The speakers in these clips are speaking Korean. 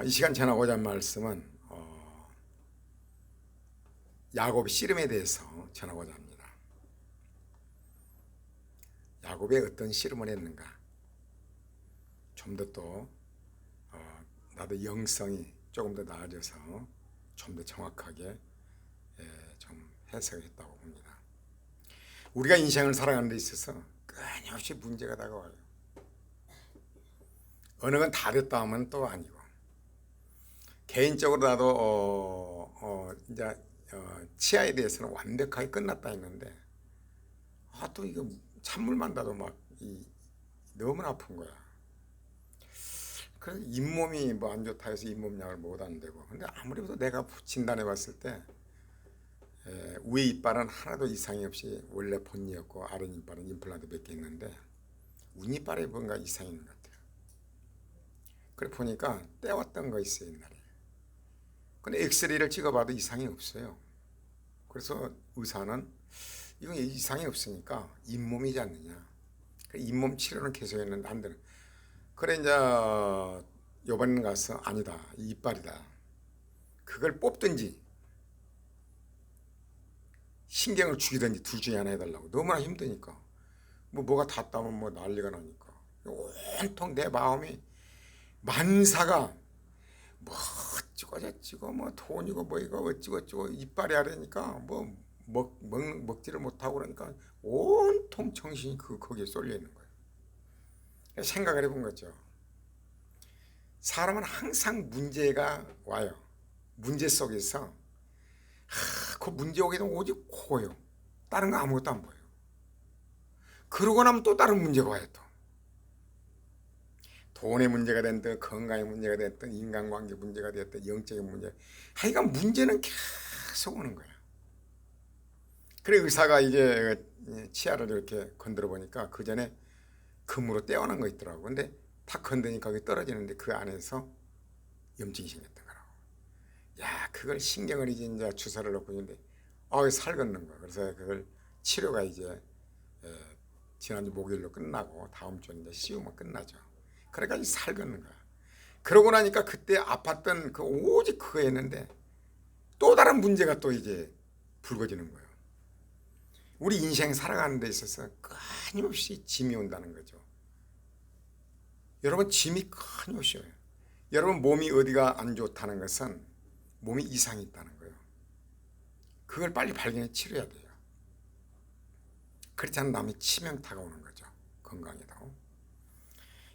이 시간 전하고자 할 말씀은 야곱의 씨름에 대해서 전하고자 합니다. 야곱이 어떤 씨름을 했는가? 좀 더 또 나도 영성이 조금 더 나아져서 좀 더 정확하게 좀 해석을 했다고 봅니다. 우리가 인생을 살아가는 데 있어서 끊임없이 문제가 다가와요. 어느 건 다 됐다 하면 또 아니고, 개인적으로 나도 이제 치아에 대해서는 완벽하게 끝났다 했는데 또 이거 찬물만 닿아도 막 너무 아픈 거야. 그래서 잇몸이 뭐 안 좋다 해서 잇몸약을 못 안 되고, 근데 아무리 봐도 내가 진단해 봤을 때 위에 이빨은 하나도 이상이 없이 원래 본이었고 아래 이빨은 임플란트 몇 개 있는데 윗이빨에 뭔가 이상이 있는 것 같아요. 그래 보니까 떼왔던 거 있어요 옛날에. 근데 엑스레이를 찍어봐도 이상이 없어요. 그래서 의사는 이건 이상이 없으니까 잇몸이지 않느냐. 잇몸 치료는 계속 했는데 안 되는. 그래 이제 요번에 가서 아니다, 이빨이다. 그걸 뽑든지 신경을 죽이든지 둘 중에 하나 해달라고. 너무나 힘드니까. 뭐가 닿다면 뭐 난리가 나니까. 온통 내 마음이 만사가 뭐 어찌고 저찌고 뭐 돈이고 뭐 이거 어찌고 어찌고 이빨이 아래니까 뭐 먹지를 못하고 그러니까 온통 정신이 거기에 쏠려 있는 거예요. 생각을 해본 거죠. 사람은 항상 문제가 와요. 문제 속에서 그 문제 오게 되면 오직 코요. 다른 거 아무것도 안 보여요. 그러고 나면 또 다른 문제가 와요. 또 돈의 문제가 됐든 건강의 문제가 됐든 인간관계 문제가 됐든 영적인 문제, 하여간 문제는 계속 오는 거야. 그래 의사가 이게 치아를 이렇게 건드려 보니까 그 전에 금으로 떼어난 거 있더라고. 근데 탁 건드니까 그게 떨어지는데 그 안에서 염증이 생겼던 거라고. 야, 그걸 신경을 이제 주사를 넣고 있는데 살 걷는 거야. 그래서 그걸 치료가 이제 지난주 목요일로 끝나고 다음 주에 이제 씌우면 끝나죠. 그러니까 이 살 걷는 거야. 그러고 나니까 그때 아팠던 그 오직 그거였는데 또 다른 문제가 또 이제 불거지는 거예요. 우리 인생 살아가는 데 있어서 끊임없이 짐이 온다는 거죠. 여러분 짐이 끊임없이 와요. 여러분 몸이 어디가 안 좋다는 것은 몸이 이상이 있다는 거예요. 그걸 빨리 발견해 치료해야 돼요. 그렇지 않으면 남이 치명타가 오는 거죠. 건강에도.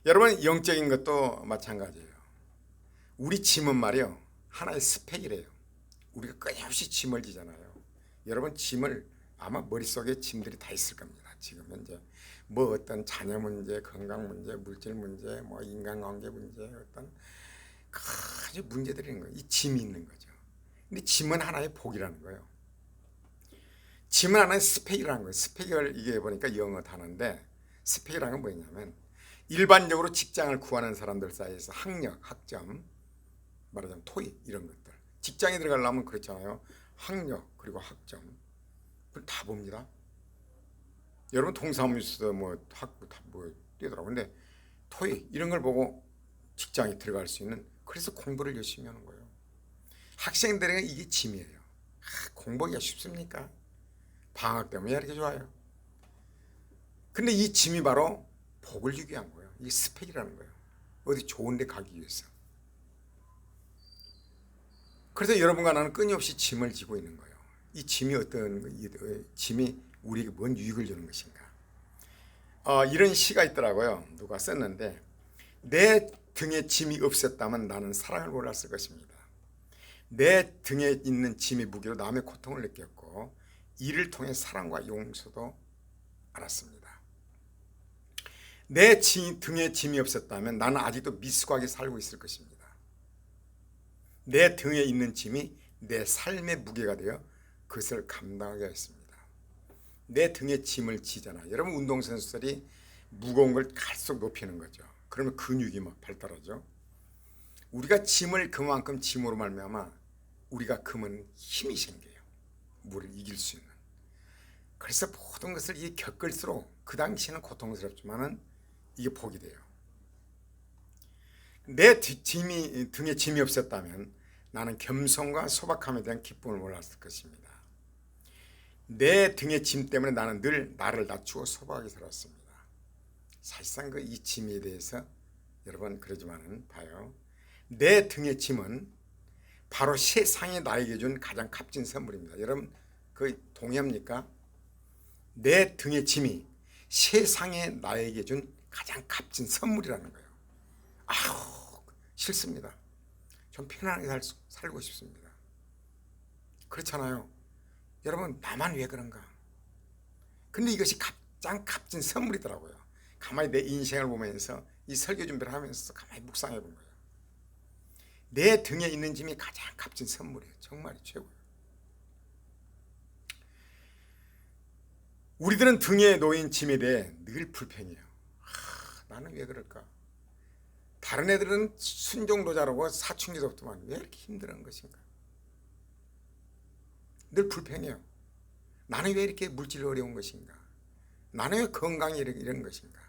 여러분 영적인 것도 마찬가지예요. 우리 짐은 말이요 하나의 스펙이래요. 우리가 끊임없이 짐을 지잖아요. 여러분 짐을 아마 머릿속에 짐들이 다 있을 겁니다. 지금 현재 뭐 어떤 자녀 문제, 건강 문제, 물질 문제, 뭐 인간관계 문제, 어떤 아주 문제들이 있는 거예요. 이 짐이 있는 거죠. 근데 짐은 하나의 복이라는 거예요. 짐은 하나의 스펙이라는 거예요. 스펙을 이게 보니까 영어 단어인데 스펙이라는 건 뭐냐면 일반적으로 직장을 구하는 사람들 사이에서 학력, 학점, 말하자면 토익 이런 것들. 직장에 들어가려면 그렇잖아요. 학력 그리고 학점 그걸 다 봅니다. 여러분 동사무소 뭐 학부 뭐 뛰더라고. 근데 토익 이런 걸 보고 직장에 들어갈 수 있는, 그래서 공부를 열심히 하는 거예요. 학생들에게 이게 짐이에요. 공부하기가 쉽습니까? 방학 때문에 이렇게 좋아요. 근데 이 짐이 바로 복을 주기 위한 거예요. 이게 스펙이라는 거예요. 어디 좋은 데 가기 위해서. 그래서 여러분과 나는 끊임없이 짐을 지고 있는 거예요. 이 짐이 짐이 우리에게 뭔 유익을 주는 것인가. 이런 시가 있더라고요. 누가 썼는데 내 등에 짐이 없었다면 나는 사랑을 몰랐을 것입니다. 내 등에 있는 짐이 무게로 남의 고통을 느꼈고 이를 통해 사랑과 용서도 알았습니다. 내 등에 짐이 없었다면 나는 아직도 미숙하게 살고 있을 것입니다. 내 등에 있는 짐이 내 삶의 무게가 되어 그것을 감당하게 했습니다. 내 등에 짐을 지잖아요. 여러분 운동선수들이 무거운 걸 갈수록 높이는 거죠. 그러면 근육이 막 발달하죠. 우리가 짐을 그만큼 짐으로 말미암아 우리가 그만 힘이 생겨요. 물을 이길 수 있는. 그래서 모든 것을 겪을수록 그 당시에는 고통스럽지만은 이게 복이 돼요. 내 등에 짐이 없었다면 나는 겸손과 소박함에 대한 기쁨을 몰랐을 것입니다. 내 등의 짐 때문에 나는 늘 나를 낮추고 소박하게 살았습니다. 사실상 그 이 짐에 대해서 여러분 그러지만은 봐요. 내 등의 짐은 바로 세상이 나에게 준 가장 값진 선물입니다. 여러분 그 동의합니까? 내 등의 짐이 세상에 나에게 준 가장 값진 선물이라는 거예요. 아우 싫습니다. 좀 편안하게 살고 싶습니다. 그렇잖아요. 여러분 나만 왜 그런가? 근데 이것이 가장 값진 선물이더라고요. 가만히 내 인생을 보면서 이 설교 준비를 하면서 가만히 묵상해 본 거예요. 내 등에 있는 짐이 가장 값진 선물이에요. 정말 최고예요. 우리들은 등에 놓인 짐에 대해 늘 불평해요. 나는 왜 그럴까? 다른 애들은 순종도 잘하고 사춘기도 없더만 왜 이렇게 힘든 것인가? 늘 불평해요. 나는 왜 이렇게 물질이 어려운 것인가? 나는 왜 건강이 이런 것인가?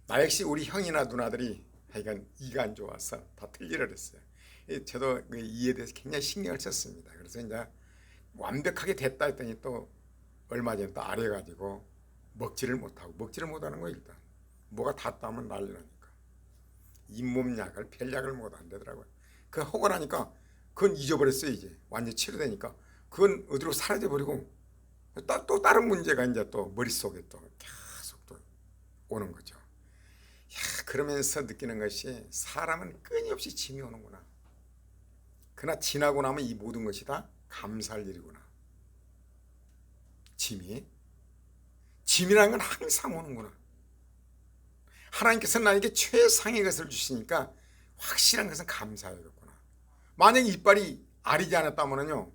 나 역시 우리 형이나 누나들이 하여간 이가 안 좋아서 다 틀리라 그랬어요. 저도 이에 대해서 굉장히 신경을 썼습니다. 그래서 이제 완벽하게 됐다 했더니 또 얼마 전에 또 아려가지고 먹지를 못하고 먹지를 못하는 거예요. 일단 뭐가 닿다면 난리 나니까 잇몸약을 별약을 못 한다더라고요. 그 하고 나니까 그건 잊어버렸어요. 이제 완전히 치료되니까 그건 어디로 사라져버리고 또 다른 문제가 이제 또 머릿속에 또 계속 또 오는 거죠. 그러면서 느끼는 것이 사람은 끊임없이 짐이 오는구나. 그러나 지나고 나면 이 모든 것이 다 감사할 일이구나. 짐이라는 건 항상 오는구나. 하나님께서 나에게 최상의 것을 주시니까 확실한 것은 감사해야겠구나. 만약에 이빨이 아리지 않았다면요,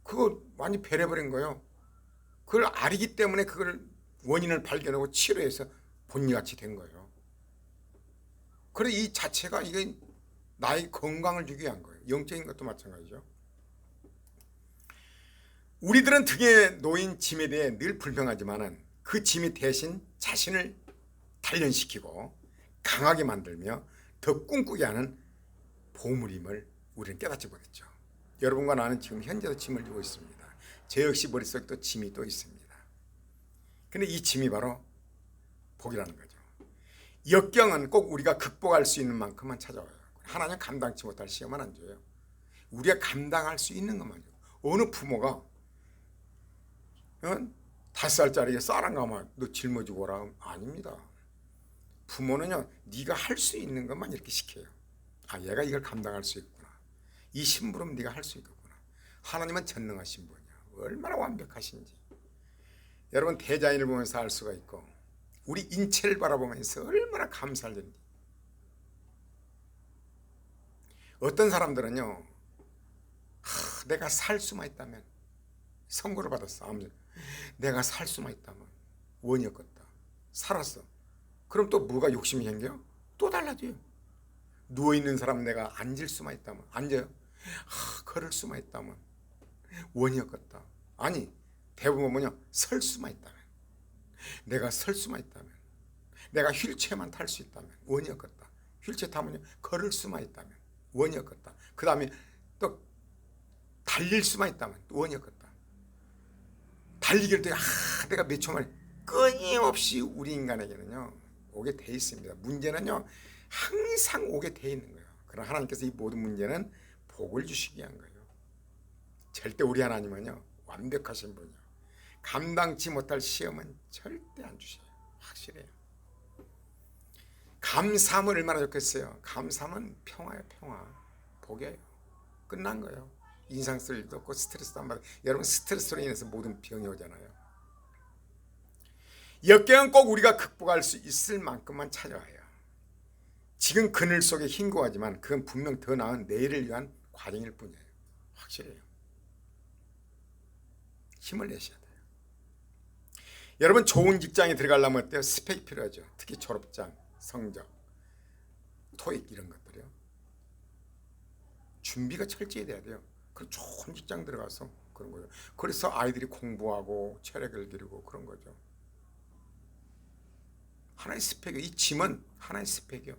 그거 완전히 배려버린 거예요. 그걸 아리기 때문에 그걸 원인을 발견하고 치료해서 본리같이 된 거예요. 그래 이 자체가 이게 나의 건강을 주기 위한 거예요. 영적인 것도 마찬가지죠. 우리들은 등에 놓인 짐에 대해 늘 불평하지만은 그 짐이 대신 자신을 단련시키고 강하게 만들며 더 꿈꾸게 하는 보물임을 우리는 깨닫지 못했죠. 여러분과 나는 지금 현재도 짐을 지고 있습니다. 저 역시 머릿속에 또 짐이 또 있습니다. 근데 이 짐이 바로 복이라는 거죠. 역경은 꼭 우리가 극복할 수 있는 만큼만 찾아와요. 하나님 감당치 못할 시험은 안 줘요. 우리가 감당할 수 있는 것만 줘요. 어느 부모가 5살짜리에 쌀 가면 너 짊어지고 오라. 아닙니다. 부모는요, 네가 할 수 있는 것만 이렇게 시켜요. 아, 얘가 이걸 감당할 수 있구나. 이 심부름 네가 할 수 있겠구나. 하나님은 전능하신 분이야. 얼마나 완벽하신지. 여러분 대자연을 보면서 알 수가 있고 우리 인체를 바라보면서 얼마나 감사할 일인지. 어떤 사람들은요, 내가 살 수만 있다면, 선고를 받았어. 내가 살 수만 있다면 원이었겠다. 살았어. 그럼 또 뭐가 욕심이 생겨요? 또 달라져요. 누워있는 사람 내가 앉을 수만 있다면 앉아요. 걸을 수만 있다면 원이었겠다. 아니 대부분 뭐냐, 설 수만 있다면, 내가 설 수만 있다면, 내가 휠체어만 탈 수 있다면 원이었겠다. 휠체어 타면요 걸을 수만 있다면 원이었겠다. 그 다음에 또 달릴 수만 있다면 원이었겠다. 달리기를 때 내가 몇 초 만에, 끊임없이 우리 인간에게는요 오게 돼 있습니다. 문제는요 항상 오게 돼 있는 거예요. 그러나 하나님께서 이 모든 문제는 복을 주시기 위한 거예요. 절대 우리 하나님은요 완벽하신 분이요, 감당치 못할 시험은 절대 안 주셔요. 확실해요. 감사함은 얼마나 좋겠어요. 감사함은 평화예요. 평화. 복이에요. 끝난 거예요. 인상 쓸 일도 없고 스트레스도 안 받아요. 여러분 스트레스로 인해서 모든 병이 오잖아요. 역경은 꼭 우리가 극복할 수 있을 만큼만 찾아와요. 지금 그늘 속에 흰고하지만 그건 분명 더 나은 내일을 위한 과정일 뿐이에요. 확실해요. 힘을 내셔야 돼요. 여러분 좋은 직장에 들어가려면 어때요? 스펙이 필요하죠. 특히 졸업장, 성적, 토익 이런 것들이요. 준비가 철저히 돼야 돼요. 그 좋은 직장 들어가서 그런 거죠. 그래서 아이들이 공부하고 체력을 기르고 그런 거죠. 하나의 스펙이요. 이 짐은 하나의 스펙이요.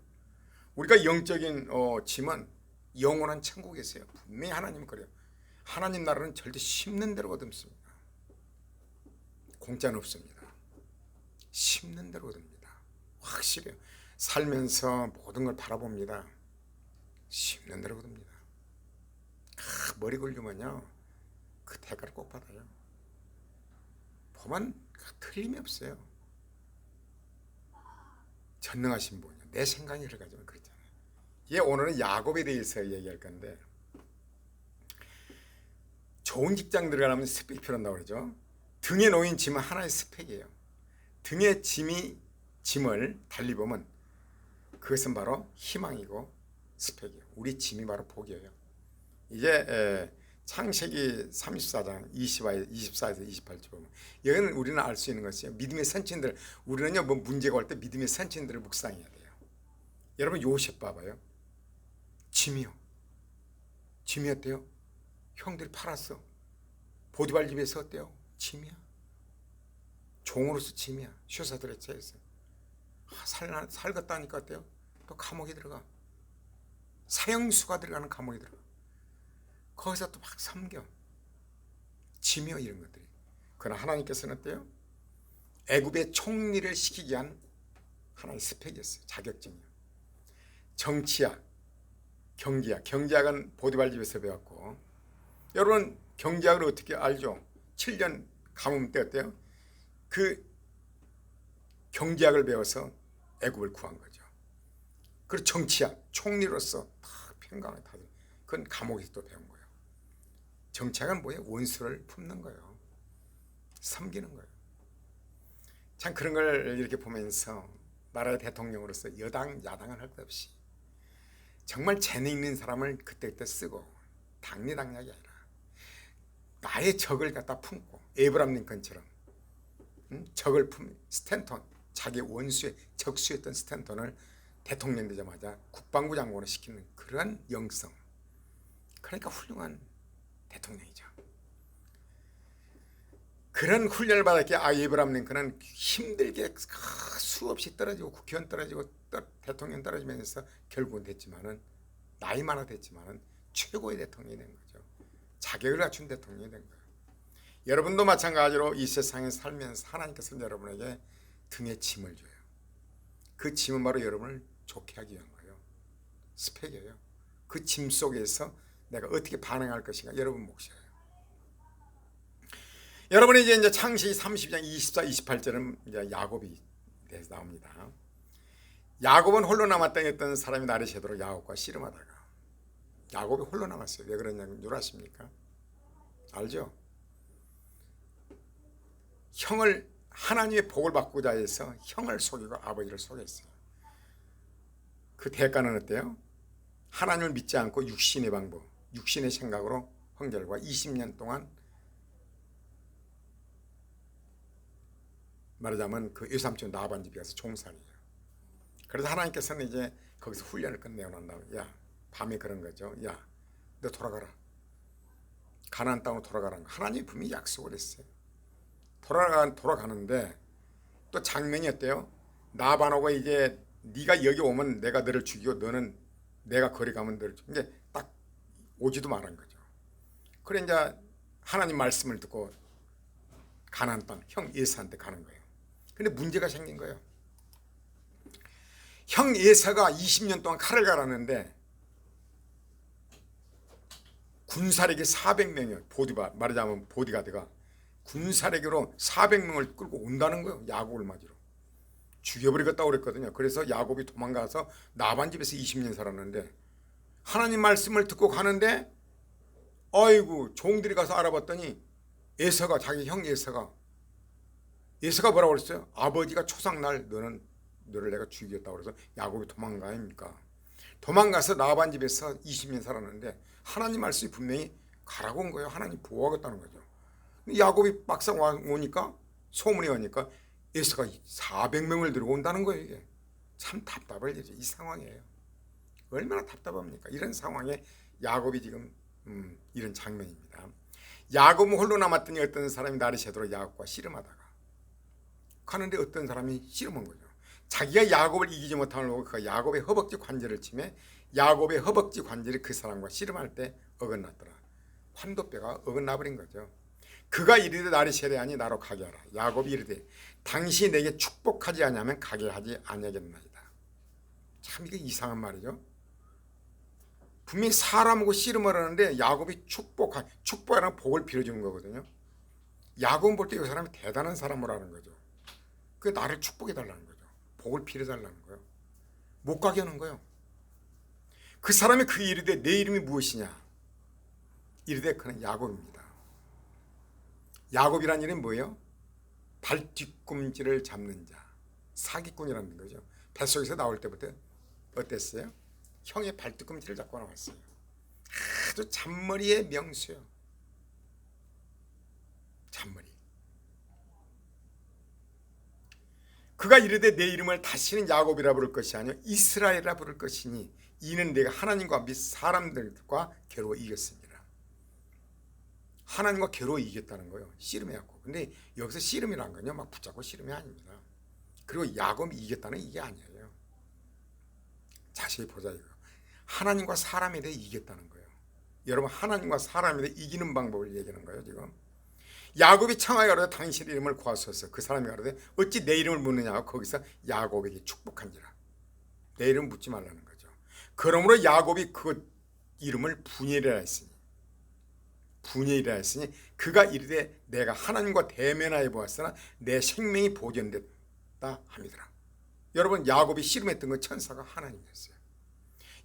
우리가 영적인 짐은 영원한 천국에 있어요. 분명히 하나님은 그래요. 하나님 나라는 절대 심는 대로 거듭습니다. 공짜는 없습니다. 심는 대로 거듭니다. 확실해요. 살면서 모든 걸 바라봅니다. 심는 대로 거듭니다. 머리 굴리면요 그 대가를 꼭 받아요. 보면 틀림이 없어요. 전능하신 분이요. 내 생각이 그래가지고 그렇잖아요. 오늘은 야곱에 대해서 얘기할 건데, 좋은 직장 들어가려면 스펙이 필요한다고 그러죠. 등에 놓인 짐은 하나의 스펙이에요. 등에 짐을 달리 보면 그것은 바로 희망이고 스펙이에요. 우리 짐이 바로 복이에요. 이제 창세기 34장 24에서 28절 보면 여기는 우리는 알 수 있는 것이요. 믿음의 선친들, 우리는요 뭐 문제가 올 때 믿음의 선친들을 묵상해야 돼요. 여러분 요셉 봐봐요. 짐이었대요. 형들이 팔았어. 보디발 집에서 어때요? 짐이야. 종으로서 짐이야. 슈사들의 채에서 살겠다니까 어때요? 또 감옥에 들어가. 사형수가 들어가는 감옥에 들어가. 거기서 또 막 섬겨. 짐이요 이런 것들이. 그러나 하나님께서는 어때요? 애굽의 총리를 시키기 위한 하나의 스펙이었어요. 자격증이요. 정치학, 경제학. 경제학은 보디발 집에서 배웠고, 여러분 경제학을 어떻게 알죠? 7년 가뭄 때 어때요? 그 경제학을 배워서 애굽을 구한 거죠. 그리고 정치학, 총리로서 다 평강을 다 그건 감옥에서 또 배운 거예요. 정치학은 뭐예요? 원수를 품는 거예요. 섬기는 거예요. 참 그런 걸 이렇게 보면서 나라의 대통령으로서 여당, 야당은 할 것 없이 정말 재능 있는 사람을 그때그때 쓰고 당리당략이 아니라 나의 적을 갖다 품고 에이브람 링컨처럼 적을 스탠턴, 자기 원수의 적수였던 스탠턴을 대통령 되자마자 국방부 장관을 시키는 그런 영성. 그러니까 훌륭한 대통령이죠. 그런 훈련을 받았기에 에이브람 링컨은 힘들게 수없이 떨어지고 국회의원 떨어지고 대통령 떨어지면서 결국은 됐지만은 나이 많아 됐지만은 최고의 대통령이 된 거죠. 자격을 갖춘 대통령이 된 거예요. 여러분도 마찬가지로 이 세상에 살면서 하나님께서 여러분에게 등에 짐을 줘요. 그 짐은 바로 여러분을 좋게 하기 위한 거예요. 스펙이에요. 그 짐 속에서 내가 어떻게 반응할 것인가 여러분 몫이에요. 여러분이 이제 창세기 30장 24, 28절은 이제 야곱이 대해서 나옵니다. 야곱은 홀로 남았다 했던 사람이 날이 새도록 야곱과 씨름하다가 야곱이 홀로 남았어요. 왜 그러냐는 줄 아십니까? 알죠? 형을 하나님의 복을 받고자 해서 형을 속이고 아버지를 속였어요. 그 대가는 어때요? 하나님을 믿지 않고 육신의 방법, 육신의 생각으로 형제들과 20년 동안 말하자면 그 외삼촌 나반 집에 가서 종살이에요. 그래서 하나님께서는 이제 거기서 훈련을 끝내고 난 다음에 야 밤에 그런 거죠. 야 너 돌아가라. 가나안 땅으로 돌아가라는 거. 하나님이 분명히 약속을 했어요. 돌아가는데 또 장면이 어때요? 나반하고 이제 네가 여기 오면 내가 너를 죽이고 너는 내가 거리 가면 너를 죽이고 이게 딱 오지도 말한 거죠. 그래 이제 하나님 말씀을 듣고 가나안 땅 형 예사한테 가는 거예요. 근데 문제가 생긴 거예요. 형 예사가 20년 동안 칼을 갈았는데 군사력이 400명이요. 말하자면 보디가드가 군사력으로 400명을 끌고 온다는 거예요. 야곱을 맞으러. 죽여버리겠다고 그랬거든요. 그래서 야곱이 도망가서 나반 집에서 20년 살았는데 하나님 말씀을 듣고 가는데 아이고 종들이 가서 알아봤더니 에서가 자기 형 에서가 뭐라고 그랬어요? 아버지가 초상날 너를 내가 죽이겠다고 그래서 야곱이 도망가 아닙니까? 도망가서 나반 집에서 20년 살았는데 하나님 말씀이 분명히 가라고 온 거예요. 하나님 보호하겠다는 거죠. 야곱이 막상 오니까 소문이 오니까 에서가 400명을 들고 온다는 거예요. 이게 참 답답할 일이죠. 이 상황이에요. 얼마나 답답합니까? 이런 상황에 야곱이 지금 이런 장면입니다. 야곱은 홀로 남았더니 어떤 사람이 날이 새도록 야곱과 씨름하다가 가는데 어떤 사람이 씨름한 거죠. 자기가 야곱을 이기지 못하고 그 야곱의 허벅지 관절을 치매 야곱의 허벅지 관절이 그 사람과 씨름할 때 어긋났더라. 환도뼈가 어긋나버린 거죠. 그가 이르되 나를 세례하니 나로 가게 하라. 야곱이 이르되 당신이 내게 축복하지 아니하면 가게 하지 아니하겠나이다. 참 이게 이상한 말이죠. 분명히 사람하고 씨름을 하는데 야곱이 축복하는 복을 빌어주는 거거든요. 야곱은 볼 때 이 사람이 대단한 사람을 하는 거죠. 그 나를 축복해달라는 거죠. 복을 빌어달라는 거예요. 못 가게 하는 거예요. 그 사람이 그 이르되 내 이름이 무엇이냐? 이르되 그는 야곱입니다. 야곱이란 이름은 뭐예요? 발뒤꿈치를 잡는 자, 사기꾼이라는 거죠. 뱃속에서 나올 때부터 어땠어요? 형의 발뒤꿈치를 잡고 나왔어요. 아주 잔머리의 명수요. 잔머리. 그가 이르되 내 이름을 다시는 야곱이라 부를 것이 아니요 이스라엘이라 부를 것이니 이는 내가 하나님과 및 사람들과 겨루어 이겼습니다. 하나님과 겨루어 이겼다는 거예요. 씨름해갖고. 근데 여기서 씨름이란 건요 막 붙잡고 씨름이 아닙니다. 그리고 야곱이 이겼다는 이게 아니에요. 자세히 보자 이거. 하나님과 사람에 대해 이겼다는 거예요. 여러분 하나님과 사람에 대해 이기는 방법을 얘기하는 거예요 지금. 야곱이 청하여 가로되 당신 이름을 구하소서. 그 사람이 가로되 어찌 내 이름을 묻느냐. 거기서 야곱에게 축복한지라. 내 이름 묻지 말라는 거죠. 그러므로 야곱이 그 이름을 분이라 했으니 그가 이르되 내가 하나님과 대면하여 보았으나 내 생명이 보존됐다 함이더라. 여러분 야곱이 씨름했던 건 천사가 하나님이었어요.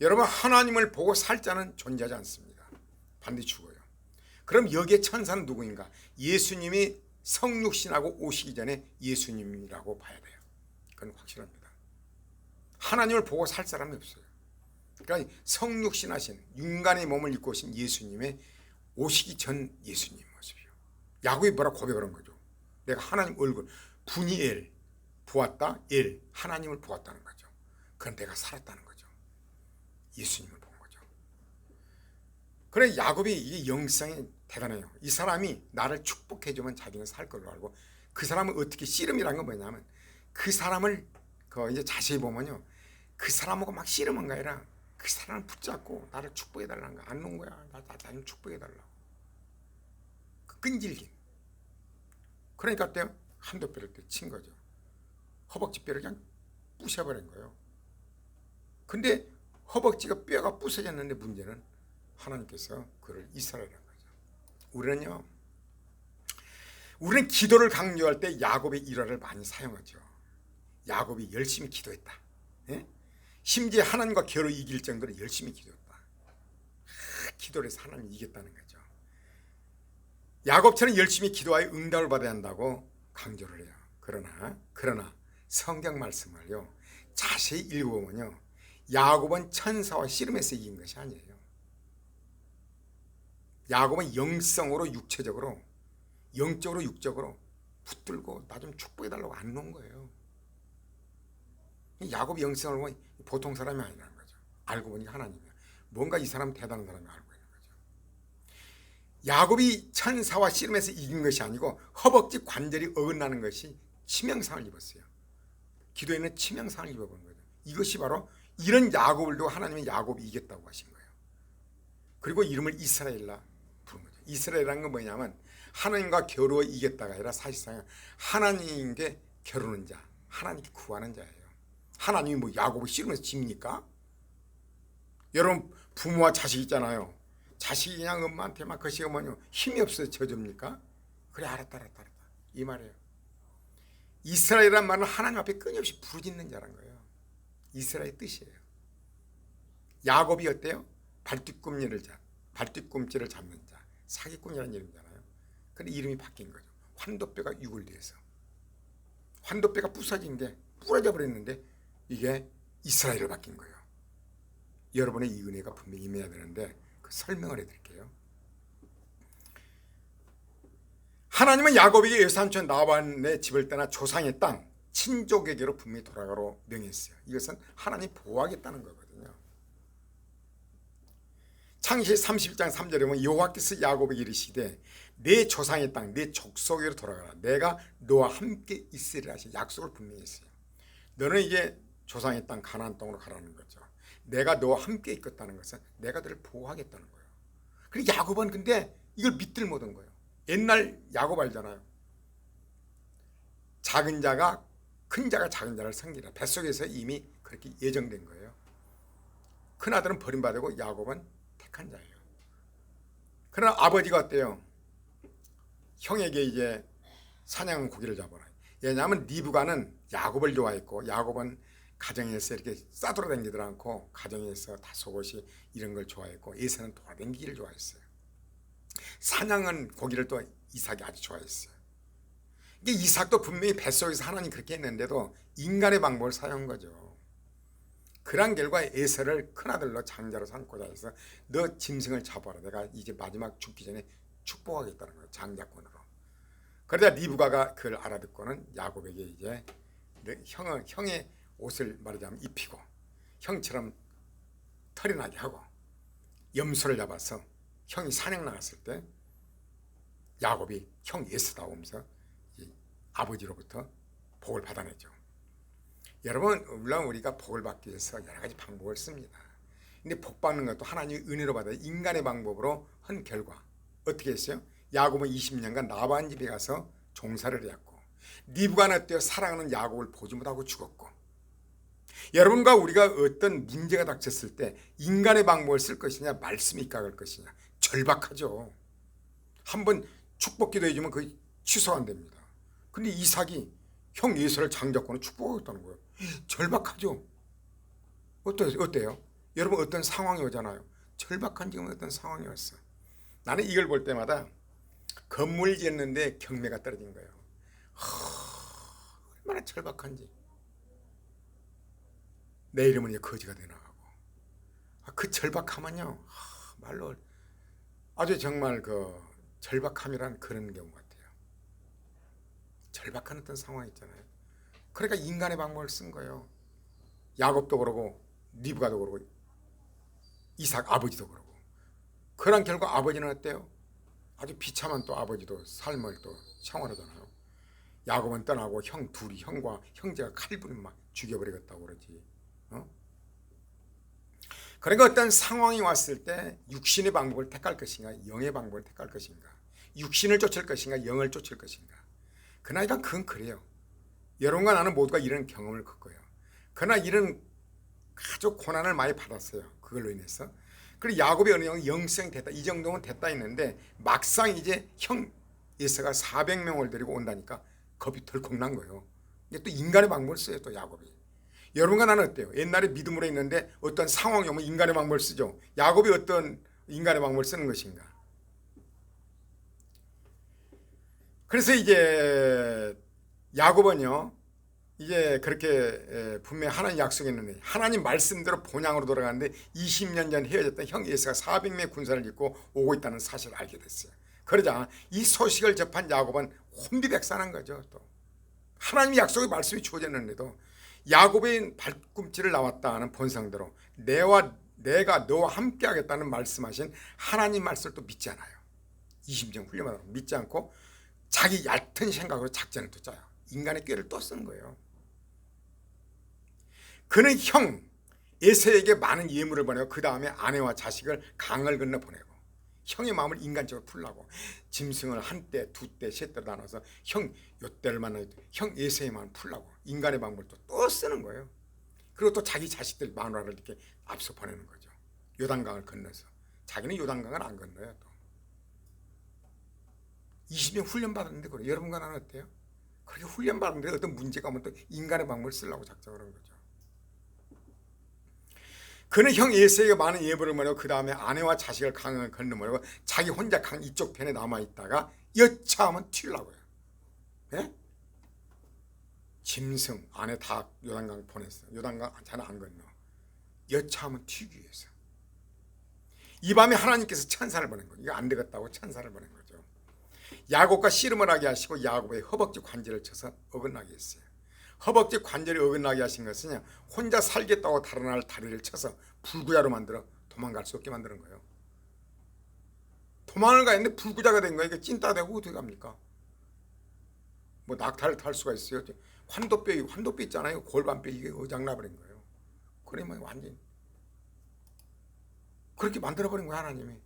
여러분 하나님을 보고 살 자는 존재하지 않습니다. 반드시 죽어요. 그럼 여기에 천사는 누구인가? 예수님이 성육신하고 오시기 전에 예수님이라고 봐야 돼요. 그건 확실합니다. 하나님을 보고 살 사람이 없어요. 그러니까 성육신하신 인간의 몸을 입고 오신 예수님의 오시기 전 예수님 모습이요. 야곱이 뭐라 고백을 한 거죠. 내가 하나님 얼굴 분이엘 보았다. 엘 하나님을 보았다는 거죠. 그건 내가 살았다는 거죠. 예수님을 본 거죠. 그래 야곱이 이 영성이 대단해요. 이 사람이 나를 축복해주면 자기는 살 걸로 알고 그 사람은 어떻게 씨름이란 건 뭐냐면 그 사람을 이제 자세히 보면요 그 사람하고 막 씨름한 거 아니라 그 사람을 붙잡고 나를 축복해달라는 거 안 놓은 거야. 나를 축복해달라고. 그 끈질김. 그러니까 어때요? 한도뼈를 친 거죠. 허벅지뼈를 그냥 부셔버린 거예요. 근데 허벅지가 뼈가 부서졌는데 문제는 하나님께서 그를 이스라엘이라는 거죠. 우리는 기도를 강조할 때 야곱의 일화를 많이 사용하죠. 야곱이 열심히 기도했다. 예? 심지어 하나님과 겨루 이길 정도로 열심히 기도했다. 기도를 해서 하나님이 이겼다는 거죠. 야곱처럼 열심히 기도하여 응답을 받아야 한다고 강조를 해요. 그러나 성경 말씀을요 자세히 읽어보면요 야곱은 천사와 씨름해서 이긴 것이 아니에요. 야곱은 영성으로 육체적으로 영적으로 육적으로 붙들고 나 좀 축복해달라고 안 놓은 거예요. 야곱이 영성을 보면 보통 사람이 아니라는 거죠. 알고 보니까 하나님이야. 뭔가 이 사람 대단한 사람이 알고 있는 거죠. 야곱이 천사와 씨름해서 이긴 것이 아니고 허벅지 관절이 어긋나는 것이 치명상을 입었어요. 기도에는 치명상을 입어본 거죠. 이것이 바로 이런 야곱을 두고 하나님은 야곱이 이겼다고 하신 거예요. 그리고 이름을 이스라엘라 부른 거죠. 이스라엘이라는 건 뭐냐면 하나님과 겨루어 이겼다가 아니라 사실상 하나님께 겨루는 자, 하나님께 구하는 자예요. 하나님이 뭐 야곱을 씨름해서 집니까? 여러분 부모와 자식 있잖아요. 자식이 그냥 엄마한테 막 거시가 뭐냐 힘이 없어서 져줍니까? 그래 알았다 이 말이에요. 이스라엘이란 말은 하나님 앞에 끊임없이 부르짖는 자란 거예요. 이스라엘의 뜻이에요. 야곱이 어때요? 발뒤꿈치를 잡는 자, 사기꾼이라는 이름이잖아요. 근데 이름이 바뀐 거죠. 환도뼈가 유골돼서 환도뼈가 부서진 게 부러져 버렸는데 이게 이스라엘로 바뀐 거예요. 여러분의 이 은혜가 분명히 임해야 되는데 그 설명을 해드릴게요. 하나님은 야곱에게 여산촌 라반의 집을 떠나 조상의 땅 친족에게로 분명히 돌아가로 명했어요. 이것은 하나님 보호하겠다는 거거든요. 창세기 31장 3절에 보면 여호와께서 야곱에게 이르시되 내 조상의 땅 내 족속에로 돌아가라. 내가 너와 함께 있으리라 하신 약속을 분명히 했어요. 너는 이제 조상의 땅 가나안 땅으로 가라는 거죠. 내가 너와 함께 있겠다는 것은 내가 너를 보호하겠다는 거예요. 그리고 야곱은 근데 이걸 믿들 못한 거예요. 옛날 야곱 알잖아요. 작은 자가 큰 자가 작은 자를 섬기라. 뱃속에서 이미 그렇게 예정된 거예요. 큰 아들은 버림받고 야곱은 택한 자예요. 그러나 아버지가 어때요? 형에게 이제 사냥한 고기를 잡아라. 왜냐하면 리브가는 야곱을 좋아했고 야곱은 가정에서 이렇게 싸돌아다니지도 않고 가정에서 다 속옷이 이런 걸 좋아했고 에서는 돌아다니기를 좋아했어요. 사냥한 고기를 또 이삭이 아주 좋아했어요. 이게 이삭도 분명히 뱃속에서 하나님 그렇게 했는데도 인간의 방법을 사용한 거죠. 그런 결과 에서를 큰아들로 장자로 삼고자 해서 너 짐승을 잡아라. 내가 이제 마지막 죽기 전에 축복하겠다는 거예요. 장자권으로. 그러다 리브가가 그걸 알아듣고는 야곱에게 이제 형의 옷을 말하자면 입히고 형처럼 털이 나게 하고 염소를 잡아서 형이 사냥 나갔을 때 야곱이 형 에서다오면서 아버지로부터 복을 받아내죠. 여러분 물론 우리가 복을 받기 위해서 여러 가지 방법을 씁니다. 근데 복 받는 것도 하나님의 은혜로 받아 인간의 방법으로 한 결과 어떻게 했어요? 야곱은 20년간 라반 집에 가서 종사를 했고 리브가는 어때요? 사랑하는 야곱을 보지 못하고 죽었고 여러분과 우리가 어떤 문제가 닥쳤을 때 인간의 방법을 쓸 것이냐 말씀이 입각할 것이냐 절박하죠. 한번 축복기도 해주면 그게 취소가 안 됩니다. 근데 이삭이 형 에서를 장자권으로 축복하겠다는 거예요. 절박하죠. 어때요? 여러분 어떤 상황이 오잖아요. 절박한 지금 어떤 상황이 왔어. 나는 이걸 볼 때마다 건물 짓는데 경매가 떨어진 거예요. 얼마나 절박한지. 내 이름은 이제 거지가 되나가고 그 절박함은요 말로 아주 정말 그 절박함이란 그런 경우 같아요. 절박한 어떤 상황이 있잖아요. 그러니까 인간의 방법을 쓴 거예요. 야곱도 그러고 리브가도 그러고 이삭 아버지도 그러고 그런 결과 아버지는 어때요? 아주 비참한 또 아버지도 삶을 또 생활하잖아요. 야곱은 떠나고 형 둘이 형과 형제가 칼부림 막 죽여버리겠다고 그러지. 그러니까 어떤 상황이 왔을 때 육신의 방법을 택할 것인가 영의 방법을 택할 것인가 육신을 쫓을 것인가 영을 쫓을 것인가 그나이가 그건 그래요. 여러분과 나는 모두가 이런 경험을 겪어요. 그러나 이런 아주 고난을 많이 받았어요. 그걸로 인해서. 그리고 야곱이 어느 정도 영성 됐다 이 정도면 됐다 했는데 막상 이제 형 에서가 400명을 데리고 온다니까 겁이 덜컥 난 거예요. 이게 또 인간의 방법을 써요. 또 야곱이. 여러분과 나는 어때요? 옛날에 믿음으로 있는데 어떤 상황이 오면 인간의 방법을 쓰죠. 야곱이 어떤 인간의 방법을 쓰는 것인가? 그래서 이제 야곱은요 이제 그렇게 분명히 하나님 약속했는데 하나님 말씀대로 본향으로 돌아가는데 20년 전 헤어졌던 형 에서가 400명의 군사를 짓고 오고 있다는 사실을 알게 됐어요. 그러자 이 소식을 접한 야곱은 혼비백산한 거죠. 또 하나님의 약속의 말씀이 주어졌는데도 야곱의 발꿈치를 나왔다 하는 본성대로 내가 너와 함께 하겠다는 말씀하신 하나님 말씀을 또 믿지 않아요. 이심정 훈련하도록 믿지 않고 자기 얕은 생각으로 작전을 또 짜요. 인간의 꾀를 또 쓴 거예요. 그는 형 에서에게 많은 예물을 보내고 그 다음에 아내와 자식을 강을 건너 보내고 형의 마음을 인간적으로 풀라고 짐승을 한 때, 두 때, 세 때 나눠서 형 요때를 만나서 형 에서의 마음을 풀라고 인간의 방법을 또 쓰는 거예요. 그리고 또 자기 자식들 마누라를 이렇게 앞서 보내는 거죠. 요단강을 건너서. 자기는 요단강을 안 건너요. 또 20년 훈련 받았는데 그래. 여러분과 나는 어때요? 그렇게 훈련 받았는데 어떤 문제가 오면 또 인간의 방법을 쓰려고 작정을 한 거죠. 그는 형 에서에게 많은 예물을 보내고 그 다음에 아내와 자식을 강을 건너버리고 자기 혼자 강 이쪽 편에 남아있다가 여차하면 튀려고요. 예? 짐승 아내 다 요단강 보냈어. 요단강 자는 안 건너. 여차하면 튀기 위해서. 이 밤에 하나님께서 천사를 보낸 거예요. 이거 안 되겠다고 천사를 보낸 거죠. 야곱과 씨름을 하게 하시고 야곱의 허벅지 관절을 쳐서 어긋나게 했어요. 허벅지 관절이 어긋나게 하신 것은 혼자 살겠다고 달아날 다리를 쳐서 불구자로 만들어 도망갈 수 없게 만드는 거예요. 도망을 가는데 불구자가 된 거예요. 이게 찐따되고 어떻게 갑니까? 뭐 낙타를 탈 수가 있어요. 환도뼈 있잖아요. 골반뼈 이게 어장나버린 거예요. 그러면 완전 그렇게 만들어버린 거야 하나님이.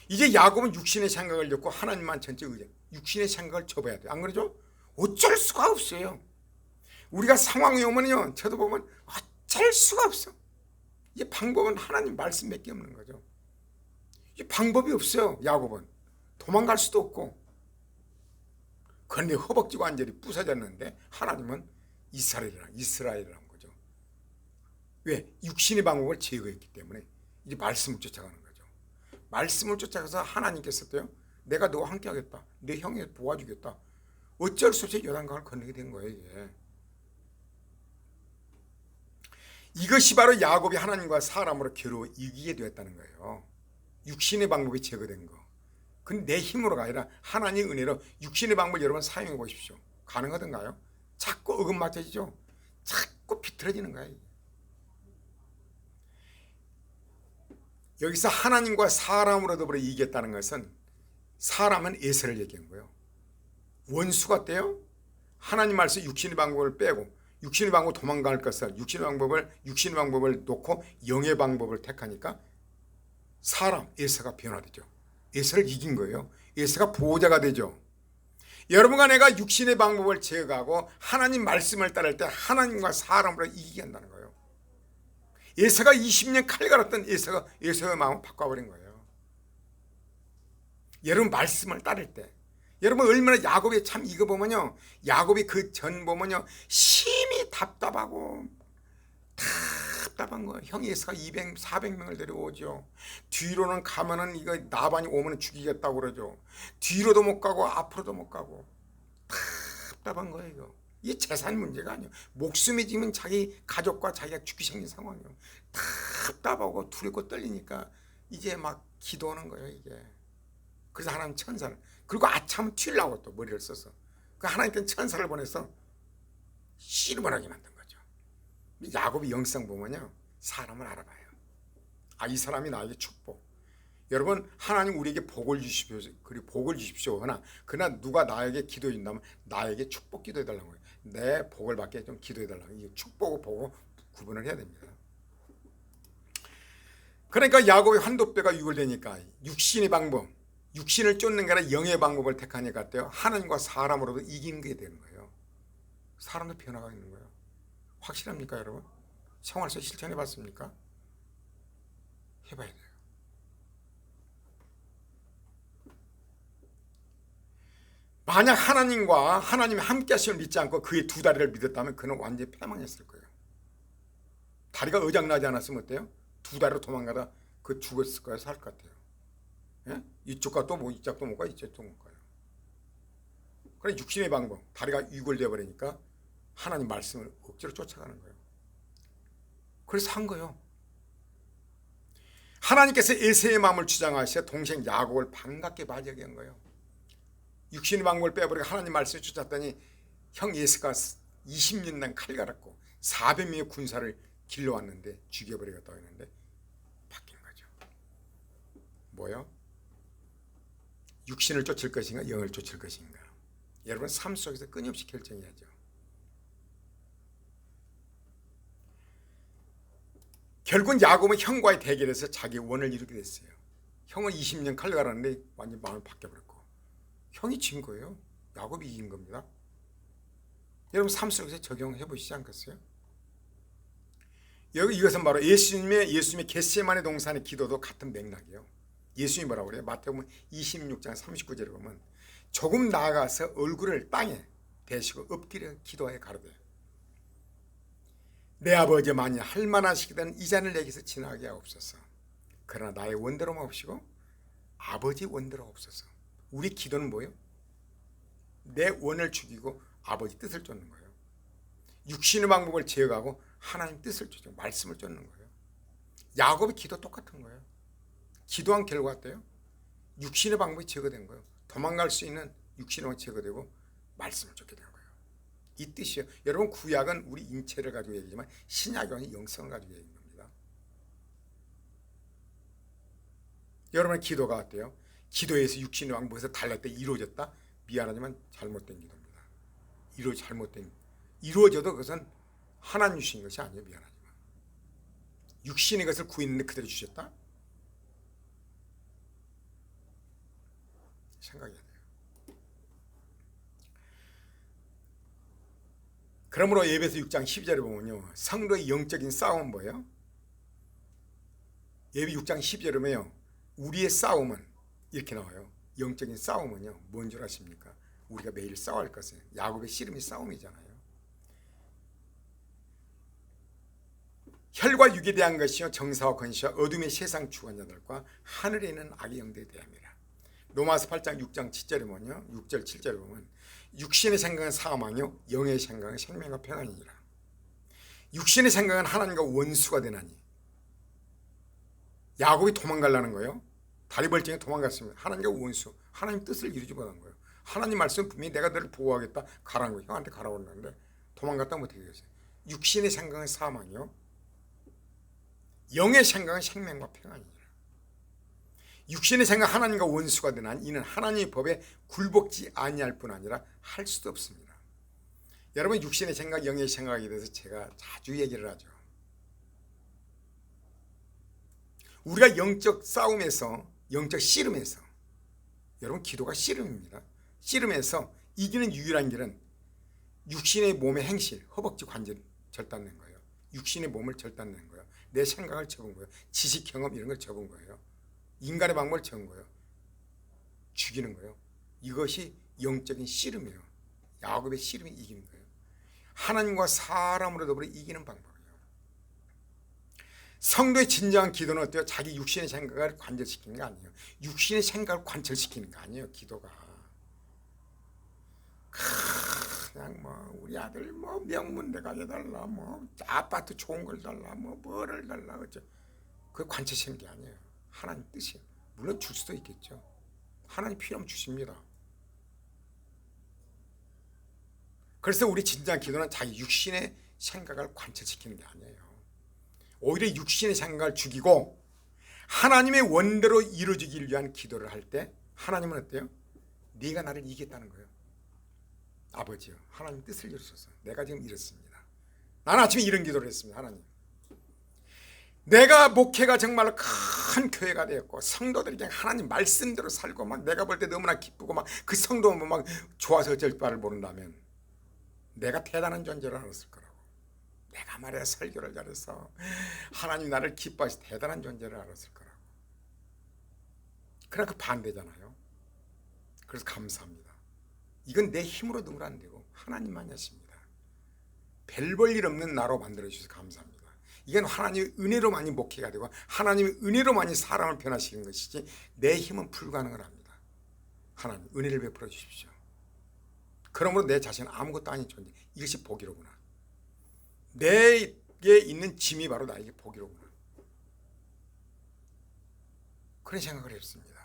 이제 야곱은 육신의 생각을 접고 하나님만 전체 의존, 육신의 생각을 접어야 돼요. 안 그러죠? 어쩔 수가 없어요. 우리가 상황이 오면요, 저도 보면 어쩔 수가 없어. 이 방법은 하나님 말씀밖에 없는 거죠. 이 방법이 없어요. 야곱은 도망갈 수도 없고. 그런데 허벅지 관절이 부서졌는데 하나님은 이스라엘이라는 거죠. 왜? 육신의 방법을 제거했기 때문에 이제 말씀을 쫓아가는 거죠. 말씀을 쫓아가서 하나님께서도요, 내가 너와 함께 하겠다, 내 형에 도와주겠다. 어쩔 수 없이 요단강을 건너게 된 거예요. 이것이 바로 야곱이 하나님과 사람으로 겨루어 이기게 되었다는 거예요. 육신의 방법이 제거된 거. 근데 내 힘으로가 아니라 하나님의 은혜로 육신의 방법을 여러분 사용해 보십시오. 가능하던가요? 자꾸 어긋맞춰지죠. 자꾸 비틀어지는 거예요. 여기서 하나님과 사람으로 더불어 이겼다는 것은 사람은 에서를 얘기한 거예요. 원수가 어때요? 하나님 말씀 육신의 방법을 빼고 육신의 방법 도망갈 것을 육신의 방법을 놓고 영의 방법을 택하니까 사람 에서가 변화되죠. 에서를 이긴 거예요. 에서가 보호자가 되죠. 여러분과 내가 육신의 방법을 제거하고 하나님 말씀을 따를 때 하나님과 사람으로 이기게 한다는 거예요. 에서가 20년 칼 갈았던 에서의 마음을 바꿔버린 거예요. 여러분 말씀을 따를 때 여러분 얼마나 야곱이 참 이거 보면요, 야곱이 그 전 보면요 심히 답답한 거예요. 형이 에서가 400명을 데려오죠. 뒤로는 가면은 이거 나반이 오면은 죽이겠다고 그러죠. 뒤로도 못 가고 앞으로도 못 가고 답답한 거예요. 이거. 이게 재산 문제가 아니에요. 목숨이 지금 자기 가족과 자기가 죽기 생긴 상황이에요. 답답하고 두렵고 떨리니까 이제 막 기도하는 거예요. 이게. 그래서 하나님 천사를, 그리고 아참 튀려고 또 머리를 써서 그 하나님께는 천사를 보내서 씨름하게 만든 거죠. 야곱의 영성 보면요, 사람을 알아봐요. 이 사람이 나에게 축복. 여러분 하나님 우리에게 복을 주십시오. 그리고 복을 주십시오. 그러나 누가 나에게 기도해 준다면 나에게 축복 기도해 달라고 해요. 내 복을 받게 좀 기도해 달라고. 이게 축복을 보고 구분을 해야 됩니다. 그러니까 야곱의 환도뼈가 유골되니까 육신의 방법, 육신을 쫓는 게 아니라 영의 방법을 택하니까 어때요? 하나님과 사람으로도 이기는 게 되는 거예요. 사람도 변화가 있는 거예요. 확실합니까 여러분? 생활에서 실천해 봤습니까? 해봐야 돼요. 만약 하나님과 하나님이 함께 하심을 믿지 않고 그의 두 다리를 믿었다면 그는 완전히 패망했을 거예요. 다리가 어장나지 않았으면 어때요? 두 다리로 도망가다 그 죽었을 거예요? 살 것 같아요. 예? 이쪽과 또 뭐 이쪽도 못 가, 이쪽도 못 가요. 그래 육신의 방법, 다리가 유골되어 버리니까 하나님 말씀을 억지로 쫓아가는 거예요. 그래서 한 거예요. 하나님께서 에서의 마음을 주장하셔 동생 야곱을 반갑게 맞이하게 한 거예요. 육신의 방법을 빼버리고 하나님 말씀을 쫓았더니 형 에서가 20년간 칼 갈았고 400명의 군사를 길러왔는데 죽여버리겠다고 했는데 바뀐 거죠. 뭐요? 육신을 쫓을 것인가 영을 쫓을 것인가. 여러분 삶 속에서 끊임없이 결정해야죠. 결국은 야곱은 형과의 대결에서 자기 원을 이루게 됐어요. 형은 20년 칼 갈았는데 완전 마음을 바뀌어버렸고 형이 진 거예요. 야곱이 이긴 겁니다. 여러분 삶 속에서 적용해 보시지 않겠어요? 이것은 바로 예수님의 겟세마네 동산의 기도도 같은 맥락이에요. 예수님이 뭐라고 그래요? 마태복음 26장 39절에 보면 조금 나아가서 얼굴을 땅에 대시고 엎드려 기도하여 가로되 내 아버지 만일 할만하시거든 이 잔을 내게서 지나가게 하옵소서. 그러나 나의 원대로 마옵시고 아버지 원대로 하옵소서. 우리 기도는 뭐예요? 내 원을 죽이고 아버지 뜻을 쫓는 거예요. 육신의 방법을 제어하고 하나님 뜻을 쫓는 말씀을 쫓는 거예요. 야곱의 기도 똑같은 거예요. 기도한 결과 어때요? 육신의 방법이 제거된 거예요. 도망갈 수 있는 육신의 방법이 제거되고 말씀을 쫓게 된 거예요. 이 뜻이에요. 여러분 구약은 우리 인체를 가지고 얘기지만 신약은 영성을 가지고 얘기하는 겁니다. 여러분의 기도가 어때요? 기도에서 육신의 방법에서 달랄 때 이루어졌다? 미안하지만 잘못된 기도입니다. 이루어져도 그것은 하나님 주신 것이 아니에요. 미안하지만 육신의 것을 구했는데 그대로 주셨다? 생각해야 돼요. 그러므로 에베소 6장 12절에 보면요, 성도의 영적인 싸움은 뭐예요? 에베소 6장 12절에 보면요, 우리의 싸움은 이렇게 나와요. 영적인 싸움은요, 뭔 줄 아십니까? 우리가 매일 싸워야 할 것은 야곱의 씨름이 싸움이잖아요. 혈과 육에 대한 것이요, 정사와 권시와 어둠의 세상 주관자들과 하늘에 있는 악의 영들에 대함이라. 로마서 8장 6장 7절에 보면요, 6절 7절에 보면 육신의 생각은 사망이요 영의 생각은 생명과 평안이니라. 육신의 생각은 하나님과 원수가 되나니. 야곱이 도망가려는 거예요. 다리 벌정에 도망갔습니다. 하나님과 원수, 하나님 뜻을 이루지 못한 거예요. 하나님 말씀은 분명히 내가 너를 보호하겠다 가라는 거예요. 형한테 가라고 그러는데 도망갔다 못하게 됐어요. 육신의 생각은 사망이요 영의 생각은 생명과 평안이니라. 육신의 생각 하나님과 원수가 되나니 이는 하나님의 법에 굴복지 아니할 뿐 아니라 할 수도 없습니다. 여러분, 육신의 생각, 영의 생각에 대해서 제가 자주 얘기를 하죠. 우리가 영적 싸움에서, 영적 씨름에서, 여러분 기도가 씨름입니다. 씨름에서 이기는 유일한 길은 육신의 몸의 행실, 허벅지 관절 절단낸 거예요. 육신의 몸을 절단낸 거예요. 내 생각을 접은 거예요. 지식, 경험 이런 걸 접은 거예요. 인간의 방법을 접은 거예요. 죽이는 거예요. 이것이 영적인 씨름이에요. 야곱의 씨름이 이기는 거예요. 하나님과 사람으로 더불어 이기는 방법이에요. 성도의 진정한 기도는 어때요? 자기 육신의 생각을 관절시키는 게 아니에요. 육신의 생각을 관철시키는 거 아니에요. 기도가 그냥 뭐 우리 아들 뭐 명문대 가게 달라, 뭐 아파트 좋은 걸 달라, 뭐 뭐를 달라, 그죠? 그걸 관철시키는 게 아니에요. 하나님 뜻이에요. 물론 줄 수도 있겠죠. 하나님 필요하면 주십니다. 그래서 우리 진정한 기도는 자기 육신의 생각을 관철시키는 게 아니에요. 오히려 육신의 생각을 죽이고 하나님의 원대로 이루어지기 위한 기도를 할 때 하나님은 어때요? 네가 나를 이기겠다는 거예요. 아버지요, 하나님 뜻을 이루소서. 내가 지금 이렇습니다. 나는 아침에 이런 기도를 했습니다. 하나님, 내가 목회가 정말 큰 교회가 되었고 성도들이 그냥 하나님 말씀대로 살고 막 내가 볼 때 너무나 기쁘고 막 그 성도 막 좋아서 어쩔 바를 모른다면 내가 대단한 존재를 알았을 거라고. 내가 말이야 설교를 잘해서 하나님 나를 기뻐하시 대단한 존재를 알았을 거라고. 그러나 그 반대잖아요. 그래서 감사합니다. 이건 내 힘으로 누구도 안 되고 하나님만이 하십니다. 별 볼 일 없는 나로 만들어주셔서 감사합니다. 이건 하나님의 은혜로만이 목회가 되고 하나님의 은혜로만이 사람을 변화시키는 것이지 내 힘은 불가능을 합니다. 하나님 은혜를 베풀어 주십시오. 그러므로 내 자신은 아무것도 아닌 존재, 이것이 복이로구나. 내게 있는 짐이 바로 나에게 복이로구나. 그런 생각을 했습니다.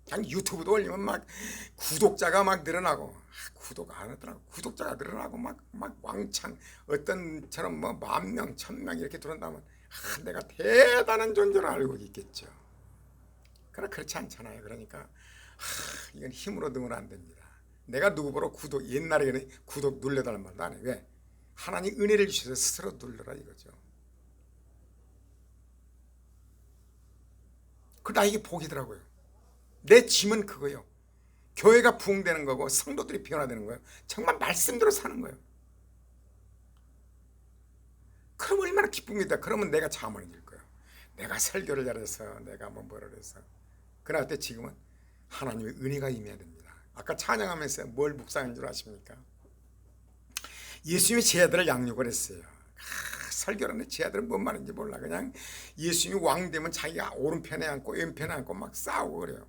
그냥 유튜브도 올리면 막 구독자가 막 늘어나고, 구독 안 하더라고. 구독자가 늘어나고 막 왕창 어떤처럼 뭐 10,000명, 1,000명 이렇게 들어온다면 내가 대단한 존재로 알고 있겠죠. 그러나 그렇지 않잖아요. 그러니까 이건 힘으로 넣으면 안 됩니다. 내가 누구 보러 구독, 옛날에는 구독 눌러달라는 말도 안 해요. 왜? 하나님 은혜를 주셔서 스스로 눌러라 이거죠. 그 나에게 복이더라고요. 내 짐은 그거예요. 교회가 부흥되는 거고 성도들이 변화되는 거예요. 정말 말씀대로 사는 거예요. 그럼 얼마나 기쁩니다. 그러면 내가 자문을 줄 거예요. 내가 설교를 잘해서 내가 뭐를 해서. 그러나 그때 지금은 하나님의 은혜가 임해야 됩니다. 아까 찬양하면서 뭘 묵상한 줄 아십니까? 예수님이 제 아들을 양육을 했어요. 설교를 하는데 제 아들은 뭔 말인지 몰라. 그냥 예수님이 왕 되면 자기가 오른편에 앉고 왼편에 앉고 막 싸우고 그래요.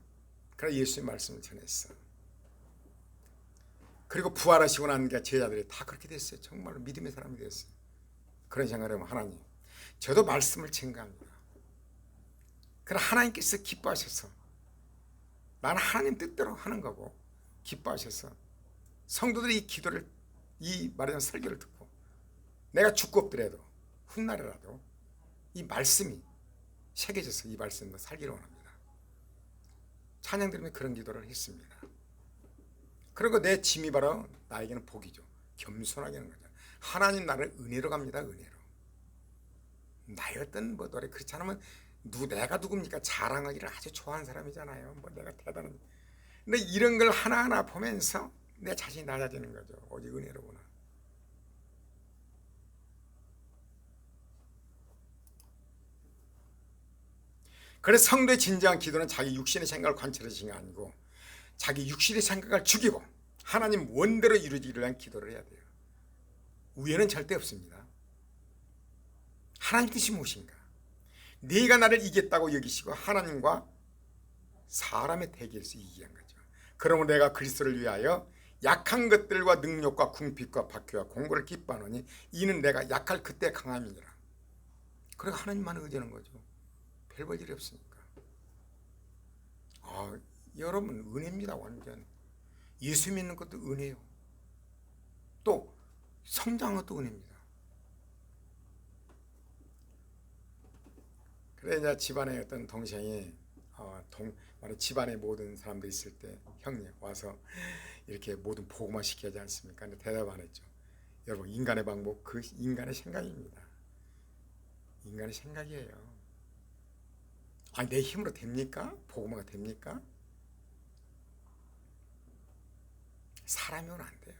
그래서 예수님 말씀을 전했어. 그리고 부활하시고 난 게 제자들이 다 그렇게 됐어요. 정말로 믿음의 사람이 됐어요. 그런 생각을 하면 하나님, 저도 말씀을 증거합니다. 그러나 하나님께서 기뻐하셔서 나는 하나님 뜻대로 하는 거고 기뻐하셔서 성도들이 이 기도를, 이 말하자면 설교를 듣고 내가 죽고 없더라도 훗날이라도 이 말씀이 새겨져서 이 말씀으로 살기를 원합니다. 찬양 들으며 그런 기도를 했습니다. 그리고 내 짐이 바로 나에게는 복이죠. 겸손하게 하는 거죠. 하나님 나를 은혜로 갑니다. 은혜로. 나의 어떤 뭐더래 그렇지 않으면 내가 누굽니까? 자랑하기를 아주 좋아하는 사람이잖아요. 뭐 내가 대단한. 근데 이런 걸 하나하나 보면서 내 자신이 낮아지는 거죠. 오직 은혜로구나. 그래서 성도의 진정한 기도는 자기 육신의 생각을 관찰하시는 게 아니고 자기 육신의 생각을 죽이고 하나님 원대로 이루어지기를 위한 기도를 해야 돼요. 우연은 절대 없습니다. 하나님 뜻이 무엇인가? 네가 나를 이겼다고 여기시고 하나님과 사람의 대결에서 이기게 한 거죠. 그러므로 내가 그리스도를 위하여 약한 것들과 능력과 궁핍과 박해와 공고를 기뻐하노니 이는 내가 약할 그때 강함이니라. 그러니까 하나님만 의지하는 거죠. 별 볼 일이 없으니까. 여러분 은혜입니다. 완전. 예수 믿는 것도 은혜요. 또 성장한 것도 은혜입니다. 그래 이제 집안에 어떤 동생이 집안에 모든 사람들 있을 때 형님 와서 이렇게 모든 보고만 시켜야 하지 않습니까? 근데 대답 안 했죠. 여러분 인간의 방법 그 인간의 생각입니다. 인간의 생각이에요. 내 힘으로 됩니까? 보고만 됩니까? 사람이면 안 돼요.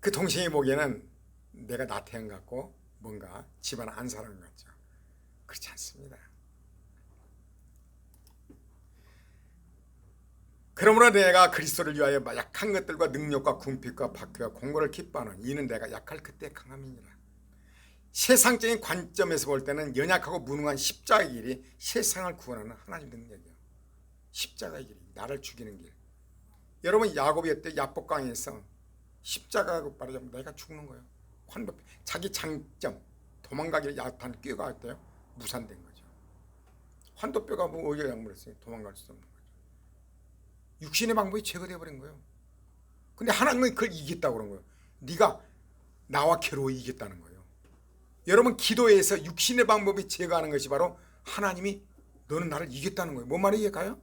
그 동생이 보기에는 내가 나태한 것 같고 뭔가 집안 안 사는 것 같죠. 그렇지 않습니다. 그러므로 내가 그리스도를 위하여 약한 것들과 능력과 궁핍과 박해와 공고를 기뻐하는 이는 내가 약할 그때 강함이니라. 세상적인 관점에서 볼 때는 연약하고 무능한 십자가의 길이 세상을 구원하는 하나님 능력이에요. 십자가의 길이 나를 죽이는 길. 여러분 야곱이 어때? 야복강에서 십자가가 말하자면 내가 죽는 거예요. 자기 장점 도망가기를 야탄 꾀가 했대요. 무산된 거죠. 환도뼈가 뭐 어디에 약물했어요. 도망갈 수 없는 거죠. 육신의 방법이 제거되어 버린 거예요. 근데 하나님은 그걸 이겼다고 그런 거예요. 네가 나와 괴로워 이겼다는 거예요. 여러분 기도에서 육신의 방법이 제거하는 것이 바로 하나님이 너는 나를 이겼다는 거예요. 뭔 말이 이해가요?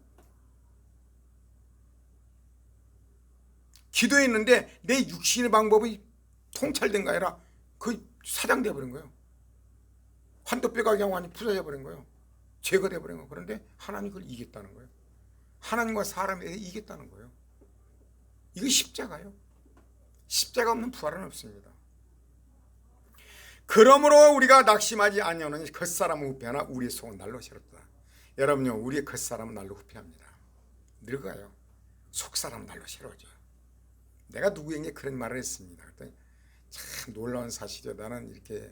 기도했는데 내 육신의 방법이 통찰된 거 아니라 거의 사장되어 버린 거예요. 환도뼈가 그냥 완전히 부서져 버린 거예요. 제거되어 버린 거예요. 그런데 하나님이 그걸 이겼다는 거예요. 하나님과 사람에 대해 이겼다는 거예요. 이거 십자가예요. 십자가 없는 부활은 없습니다. 그러므로 우리가 낙심하지 아니하노니 겉사람은 후패하나 우리의 속은 날로 새롭다. 여러분요 우리의 겉사람은 날로 후패합니다. 늙어요. 속사람은 날로 새로워져요. 내가 누구에게 그런 말을 했습니다. 그랬더니 참 놀라운 사실이요. 나는 이렇게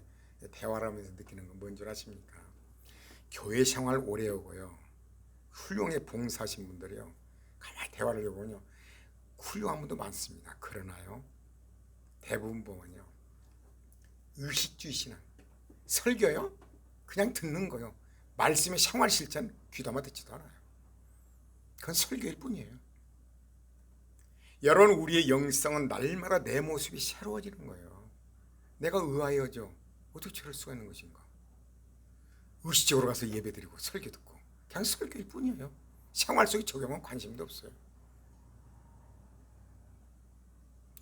대화를 하면서 느끼는 건 뭔 줄 아십니까? 교회 생활 오래 하고요. 훌륭하게 봉사하신 분들이요. 가만히 대화를 해보면요. 훌륭한 분도 많습니다. 그러나요. 대부분 보면요. 의식주의 신앙. 설교요? 그냥 듣는 거요. 말씀의 생활 실천 귀담아 듣지도 않아요. 그건 설교일 뿐이에요. 여러분 우리의 영성은 날마다 내 모습이 새로워지는 거예요. 내가 의아해져. 어떻게 저럴 수가 있는 것인가. 의식적으로 가서 예배드리고 설교 듣고 그냥 설교일 뿐이에요. 생활 속에 적용은 관심도 없어요.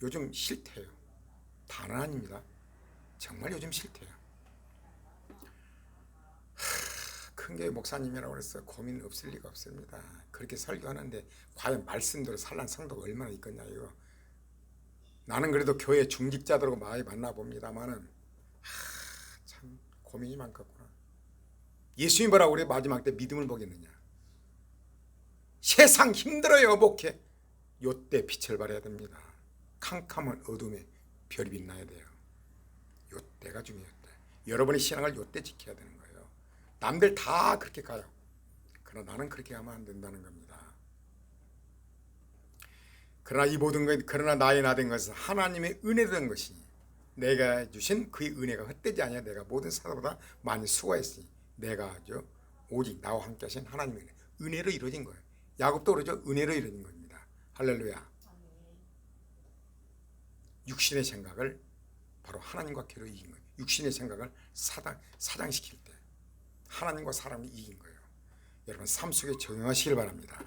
요즘 싫대요. 다는 아닙니다. 정말 요즘 싫대요. 큰 교회 목사님이라고 해서 고민 없을 리가 없습니다. 그렇게 설교하는데 과연 말씀대로 살란 성도가 얼마나 있겠냐 이거. 나는 그래도 교회 중직자들하고 많이 만나봅니다만은 참 고민이 많겠구나. 예수님이 뭐라고 그래? 마지막 때 믿음을 보겠느냐. 세상 힘들어요 목회. 요때 빛을 발해야 됩니다. 캄캄한 어둠에 별이 빛나야 돼요. 요때가 중요했다. 여러분의 신앙을 요때 지켜야 되는 거예요. 남들 다 그렇게 가요. 그러나 나는 그렇게 하면 안 된다는 겁니다. 그러나 이 모든 것, 그러나 나의 나 된 것은 하나님의 은혜로 된 것이니 내가 주신 그의 은혜가 헛되지 아니하. 내가 모든 사람보다 많이 수고했으니 내가 오직 나와 함께 하신 하나님의 은혜로 이루어진 거예요. 야곱도 그러죠. 은혜로 이루어진 겁니다. 할렐루야. 육신의 생각을 바로 하나님과 괴로 이긴 거예요. 육신의 생각을 사장시킬 때 하나님과 사람이 이긴 거예요. 여러분 삶 속에 적용하시길 바랍니다.